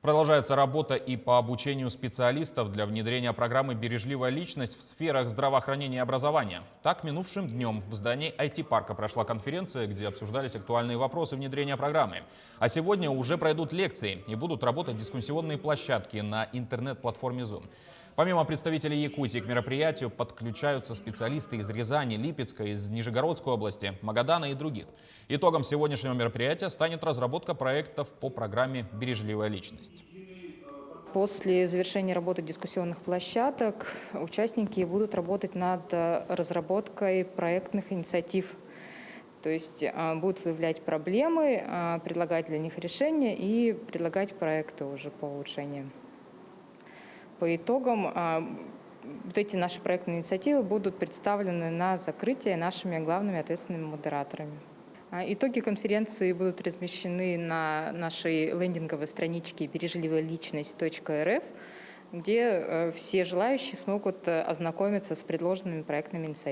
Продолжается работа и по обучению специалистов для внедрения программы «Бережливая личность» в сферах здравоохранения и образования. Так, минувшим днем в здании IT-парка прошла конференция, где обсуждались актуальные вопросы внедрения программы. А сегодня уже пройдут лекции и будут работать дискуссионные площадки на интернет-платформе Zoom. Помимо представителей Якутии к мероприятию подключаются специалисты из Рязани, Липецка, из Нижегородской области, Магадана и других. Итогом сегодняшнего мероприятия станет разработка проектов по программе «Бережливая личность». После завершения работы дискуссионных площадок участники будут работать над разработкой проектных инициатив. То есть будут выявлять проблемы, предлагать для них решения и предлагать проекты уже по улучшению. По итогам вот эти наши проектные инициативы будут представлены на закрытие нашими главными ответственными модераторами. Итоги конференции будут размещены на нашей лендинговой страничке бережливаяличность.рф, где все желающие смогут ознакомиться с предложенными проектными инициативами.